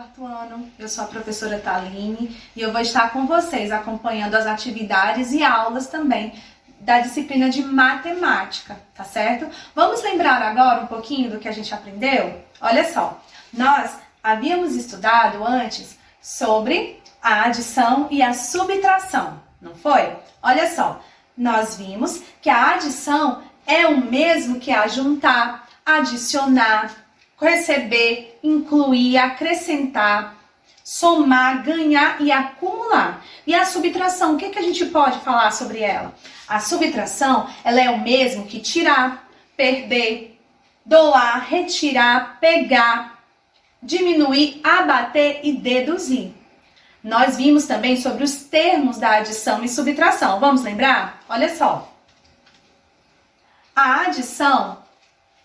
quarto ano, eu sou a professora Thaline e eu vou estar com vocês acompanhando as atividades e aulas também da disciplina de matemática, tá certo? Vamos lembrar agora um pouquinho do que a gente aprendeu? Olha só, nós havíamos estudado antes sobre a adição e a subtração, não foi? Olha só, nós vimos que a adição é o mesmo que ajuntar, adicionar, receber, incluir, acrescentar, somar, ganhar e acumular. E a subtração, o que a gente pode falar sobre ela? A subtração, ela é o mesmo que tirar, perder, doar, retirar, pegar, diminuir, abater e deduzir. Nós vimos também sobre os termos da adição e subtração. Vamos lembrar? Olha só. A adição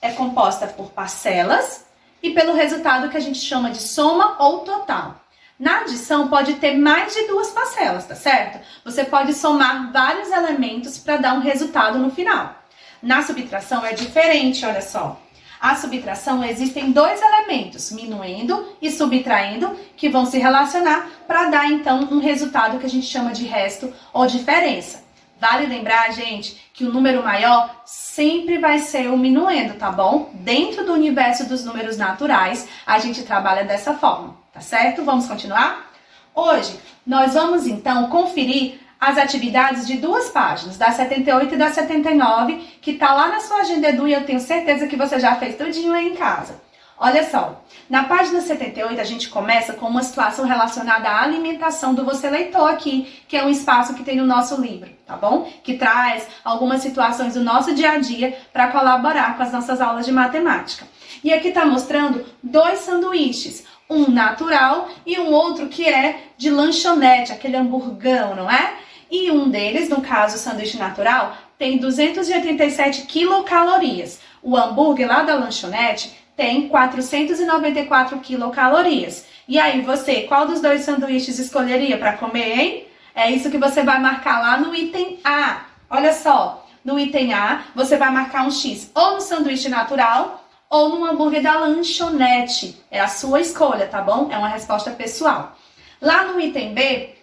é composta por parcelas e pelo resultado que a gente chama de soma ou total. Na adição pode ter mais de duas parcelas, tá certo? Você pode somar vários elementos para dar um resultado no final. Na subtração é diferente, olha só. A subtração existem dois elementos, minuendo e subtraindo, que vão se relacionar para dar então um resultado que a gente chama de resto ou diferença. Vale lembrar, gente, que o número maior sempre vai ser o minuendo, tá bom? Dentro do universo dos números naturais, a gente trabalha dessa forma, tá certo? Vamos continuar? Hoje, nós vamos então conferir as atividades de duas páginas, da 78 e da 79, que tá lá na sua agenda Edu e eu tenho certeza que você já fez tudinho aí em casa. Olha só, na página 78 a gente começa com uma situação relacionada à alimentação do Você Leitor aqui, que é um espaço que tem no nosso livro, tá bom? Que traz algumas situações do nosso dia a dia para colaborar com as nossas aulas de matemática. E aqui tá mostrando dois sanduíches, um natural e um outro que é de lanchonete, aquele hamburgão, não é? E um deles, no caso o sanduíche natural, tem 287 quilocalorias. O hambúrguer lá da lanchonete tem 494 quilocalorias. E aí você, qual dos dois sanduíches escolheria para comer, hein? É isso que você vai marcar lá no item A. Olha só, no item A você vai marcar um X ou no sanduíche natural ou no hambúrguer da lanchonete. É a sua escolha, tá bom? É uma resposta pessoal. Lá no item B,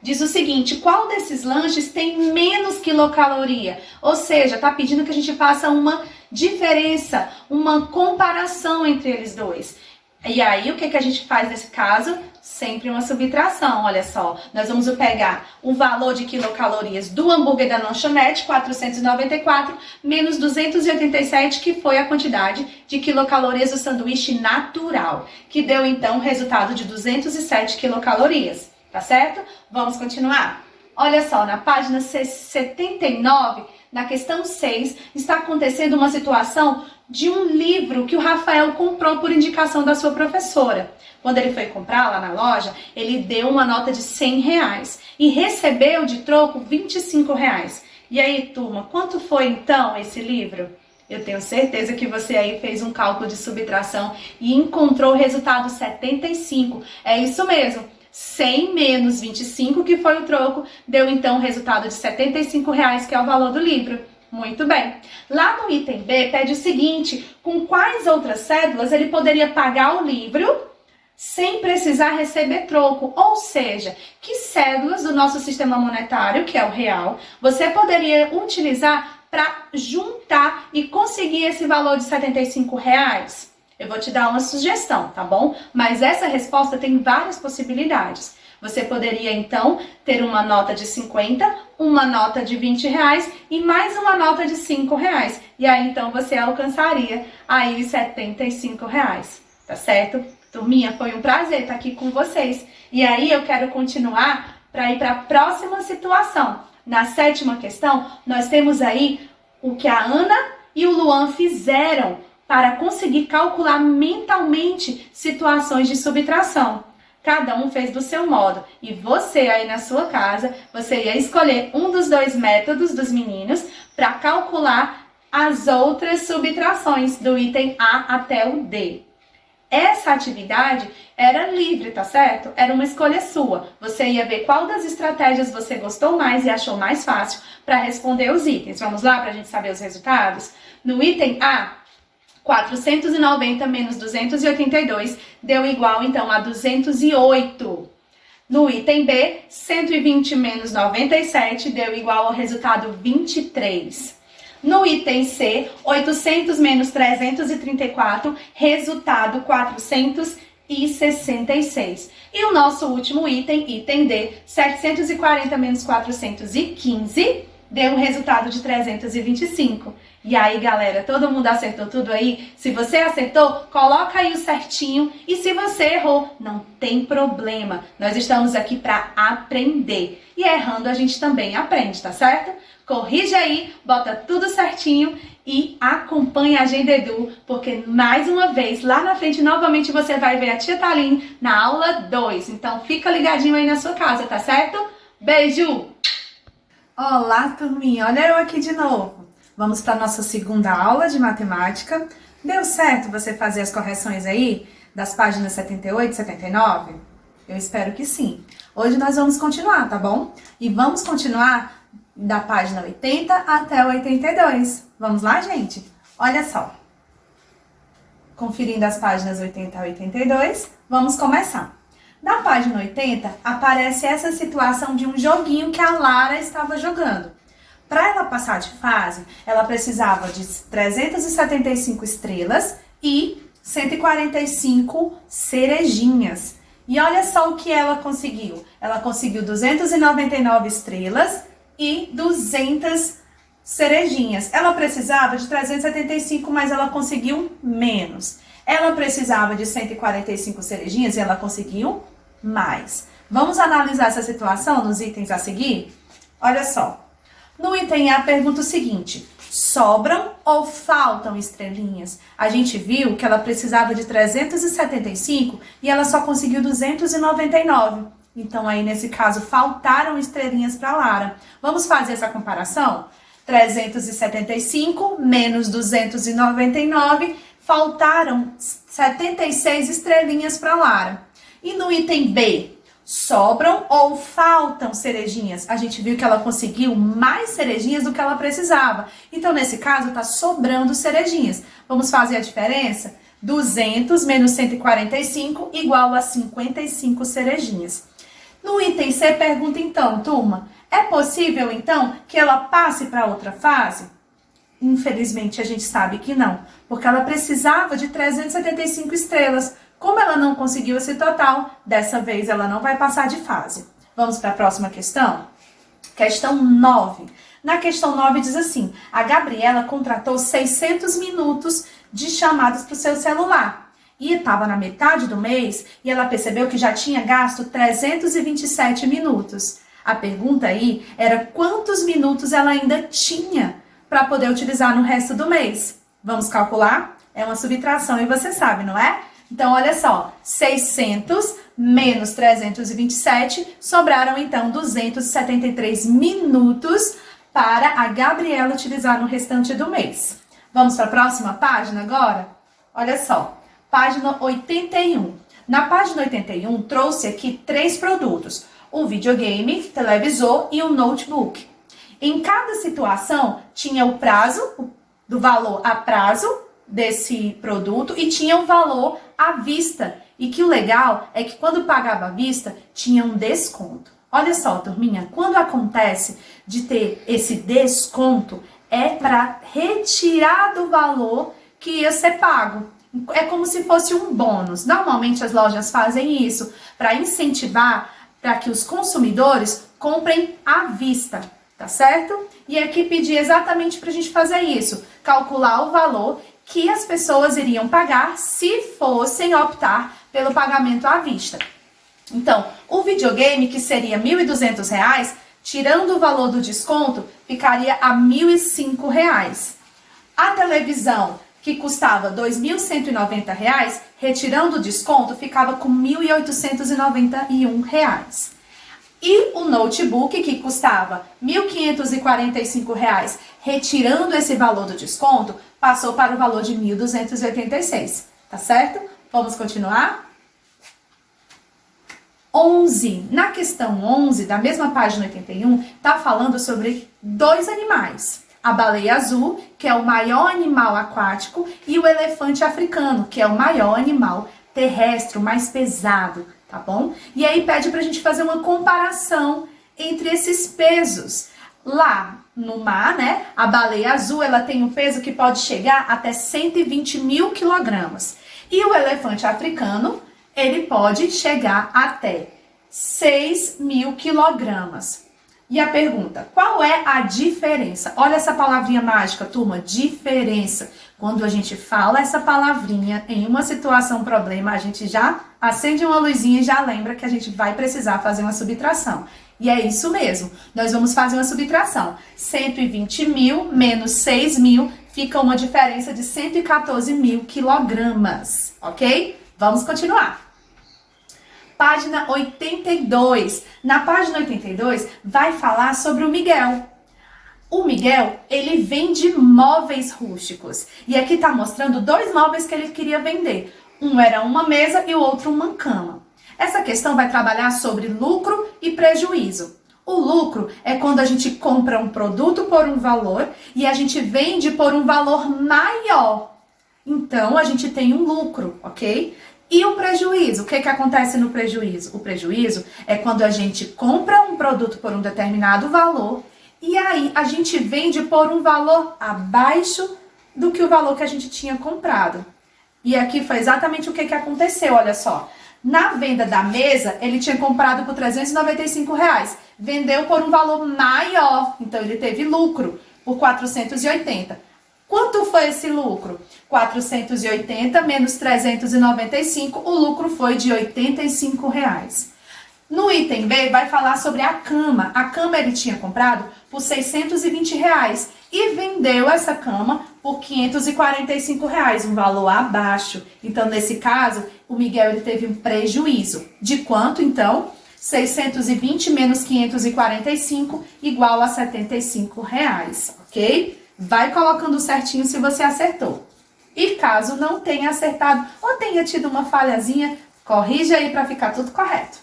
diz o seguinte, qual desses lanches tem menos quilocaloria? Ou seja, tá pedindo que a gente faça uma diferença, uma comparação entre eles dois. E aí, o que a gente faz nesse caso? Sempre uma subtração, olha só. Nós vamos pegar o valor de quilocalorias do hambúrguer da lanchonete, 494, menos 287, que foi a quantidade de quilocalorias do sanduíche natural, que deu, então, o resultado de 207 quilocalorias. Tá certo? Vamos continuar? Olha só, na página 79, na questão 6, está acontecendo uma situação de um livro que o Rafael comprou por indicação da sua professora. Quando ele foi comprar lá na loja, ele deu uma nota de R$100 e recebeu de troco R$25. E aí, turma, quanto foi então esse livro? Eu tenho certeza que você aí fez um cálculo de subtração e encontrou o resultado 75. É isso mesmo. 100 menos 25, que foi o troco, deu então o resultado de R$75, que é o valor do livro. Muito bem. Lá no item B, pede o seguinte, com quais outras cédulas ele poderia pagar o livro sem precisar receber troco? Ou seja, que cédulas do nosso sistema monetário, que é o real, você poderia utilizar para juntar e conseguir esse valor de R$75? Eu vou te dar uma sugestão, tá bom? Mas essa resposta tem várias possibilidades. Você poderia, então, ter uma nota de 50, uma nota de R$20 e mais uma nota de R$5. E aí, então, você alcançaria aí R$75, tá certo? Turminha, foi um prazer estar aqui com vocês. E aí, eu quero continuar para ir para a próxima situação. Na 7ª questão, nós temos aí o que a Ana e o Luan fizeram para conseguir calcular mentalmente situações de subtração. Cada um fez do seu modo. E você aí na sua casa, você ia escolher um dos dois métodos dos meninos para calcular as outras subtrações do item A até o D. Essa atividade era livre, tá certo? Era uma escolha sua. Você ia ver qual das estratégias você gostou mais e achou mais fácil para responder os itens. Vamos lá para a gente saber os resultados? No item A, 490 menos 282 deu igual, então, a 208. No item B, 120 menos 97 deu igual ao resultado 23. No item C, 800 menos 334, resultado 466. E o nosso último item, item D, 740 menos 415, deu um resultado de 325. E aí, galera, todo mundo acertou tudo aí? Se você acertou, coloca aí o certinho. E se você errou, não tem problema. Nós estamos aqui para aprender. E errando, a gente também aprende, tá certo? Corrige aí, bota tudo certinho e acompanha a Agenda Edu, porque mais uma vez, lá na frente, novamente você vai ver a tia Thaline na aula 2. Então, fica ligadinho aí na sua casa, tá certo? Beijo! Olá, turminha! Olha eu aqui de novo. Vamos para a nossa segunda aula de matemática. Deu certo você fazer as correções aí das páginas 78 e 79? Eu espero que sim. Hoje nós vamos continuar, tá bom? E vamos continuar da página 80 até o 82. Vamos lá, gente? Olha só. Conferindo as páginas 80 a 82, vamos começar. Na página 80, aparece essa situação de um joguinho que a Lara estava jogando. Para ela passar de fase, ela precisava de 375 estrelas e 145 cerejinhas. E olha só o que ela conseguiu. Ela conseguiu 299 estrelas e 200 cerejinhas. Ela precisava de 375, mas ela conseguiu menos. Ela precisava de 145 cerejinhas e ela conseguiu mais. Vamos analisar essa situação nos itens a seguir? Olha só. No item A, pergunta o seguinte: sobram ou faltam estrelinhas? A gente viu que ela precisava de 375 e ela só conseguiu 299. Então, aí, nesse caso, faltaram estrelinhas para Lara. Vamos fazer essa comparação? 375 menos 299, faltaram 76 estrelinhas para Lara. E no item B, sobram ou faltam cerejinhas? A gente viu que ela conseguiu mais cerejinhas do que ela precisava. Então, nesse caso, tá sobrando cerejinhas. Vamos fazer a diferença? 200 menos 145 igual a 55 cerejinhas. No item C, pergunta então, turma, é possível então que ela passe para outra fase? Infelizmente, a gente sabe que não, porque ela precisava de 375 estrelas. Como ela não conseguiu esse total, dessa vez ela não vai passar de fase. Vamos para a próxima questão? Questão 9. Na questão 9 diz assim: a Gabriela contratou 600 minutos de chamadas para o seu celular. E estava na metade do mês e ela percebeu que já tinha gasto 327 minutos. A pergunta aí era quantos minutos ela ainda tinha para poder utilizar no resto do mês. Vamos calcular? É uma subtração e você sabe, não é? Então, olha só, 600 menos 327, sobraram então 273 minutos para a Gabriela utilizar no restante do mês. Vamos para a próxima página agora? Olha só, página 81. Na página 81, trouxe aqui 3 produtos: o videogame, televisor e o notebook. Em cada situação, tinha o prazo, do valor a prazo desse produto e tinha o valor à vista. E que o legal é que quando pagava à vista, tinha um desconto. Olha só, turminha, quando acontece de ter esse desconto, é para retirar do valor que ia ser pago. É como se fosse um bônus. Normalmente as lojas fazem isso para incentivar para que os consumidores comprem à vista, tá certo? E aqui pedi exatamente para a gente fazer isso, calcular o valor que as pessoas iriam pagar se fossem optar pelo pagamento à vista. Então, o videogame, que seria R$ 1.200, tirando o valor do desconto, ficaria a R$ 1.005. A televisão, que custava R$ 2.190, retirando o desconto, ficava com R$ 1.891. E o notebook, que custava R$ 1.545, retirando esse valor do desconto, passou para o valor de R$ 1.286, tá certo? Vamos continuar? 11. Na questão 11, da mesma página 81, tá falando sobre 2 animais. a baleia azul, que é o maior animal aquático, e o elefante africano, que é o maior animal terrestre, o mais pesado, tá bom? E aí pede pra gente fazer uma comparação entre esses pesos. Lá no mar, né, a baleia azul, ela tem um peso que pode chegar até 120 mil quilogramas. E o elefante africano, ele pode chegar até 6 mil quilogramas. E a pergunta, qual é a diferença? Olha essa palavrinha mágica, turma, diferença. Quando a gente fala essa palavrinha em uma situação, problema, a gente já acende uma luzinha e já lembra que a gente vai precisar fazer uma subtração. E é isso mesmo, nós vamos fazer uma subtração. 120 mil menos 6 mil fica uma diferença de 114 mil quilogramas, ok? Vamos continuar. Página 82. Na página 82 vai falar sobre o Miguel. O Miguel, ele vende móveis rústicos. E aqui tá mostrando dois móveis que ele queria vender. Um era uma mesa e o outro uma cama. Essa questão vai trabalhar sobre lucro e prejuízo. O lucro é quando a gente compra um produto por um valor e a gente vende por um valor maior. Então, a gente tem um lucro, ok? E o prejuízo? O que acontece no prejuízo? O prejuízo é quando a gente compra um produto por um determinado valor e aí a gente vende por um valor abaixo do que o valor que a gente tinha comprado. E aqui foi exatamente o que aconteceu, olha só. Na venda da mesa, ele tinha comprado por R$395, vendeu por um valor maior, então ele teve lucro por 480. Quanto foi esse lucro? 480 menos 395, o lucro foi de R$85. No item B vai falar sobre a cama. A cama ele tinha comprado por R$620 e vendeu essa cama por R$545, um valor abaixo. Então, nesse caso, o Miguel ele teve um prejuízo. De quanto, então? 620 menos 545 igual a R$75, ok? Vai colocando certinho se você acertou. E caso não tenha acertado ou tenha tido uma falhazinha, corrija aí para ficar tudo correto.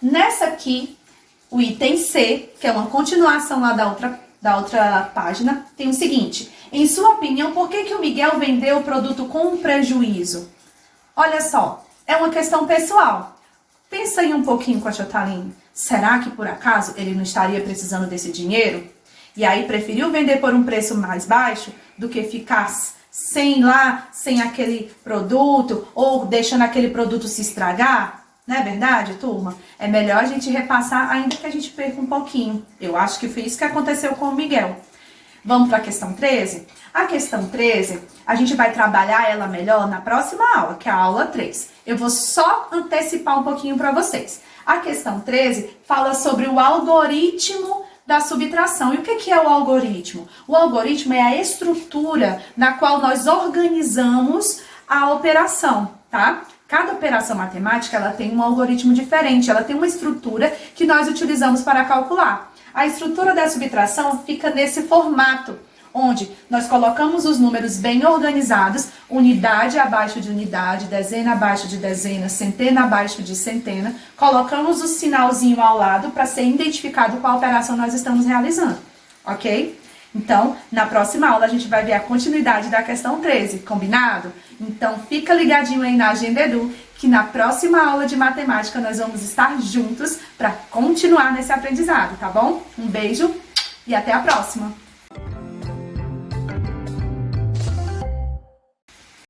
Nessa aqui, o item C, que é uma continuação lá da outra página, tem o seguinte. Em sua opinião, por que o Miguel vendeu o produto com prejuízo? Olha só, é uma questão pessoal. Pensa aí um pouquinho com a Chotaline. Será que por acaso ele não estaria precisando desse dinheiro? E aí preferiu vender por um preço mais baixo do que ficar sem aquele produto ou deixando aquele produto se estragar? Não é verdade, turma? É melhor a gente repassar, ainda que a gente perca um pouquinho. Eu acho que foi isso que aconteceu com o Miguel. Vamos para a questão 13? A questão 13, a gente vai trabalhar ela melhor na próxima aula, que é a aula 3. Eu vou só antecipar um pouquinho para vocês. A questão 13 fala sobre o algoritmo da subtração. E o que é o algoritmo? O algoritmo é a estrutura na qual nós organizamos a operação, tá? Cada operação matemática, ela tem um algoritmo diferente, ela tem uma estrutura que nós utilizamos para calcular. A estrutura da subtração fica nesse formato, onde nós colocamos os números bem organizados, unidade abaixo de unidade, dezena abaixo de dezena, centena abaixo de centena, colocamos o sinalzinho ao lado para ser identificado qual operação nós estamos realizando, ok? Então, na próxima aula a gente vai ver a continuidade da questão 13, combinado? Então, fica ligadinho aí na Agenda Edu, que na próxima aula de matemática nós vamos estar juntos para continuar nesse aprendizado, tá bom? Um beijo e até a próxima!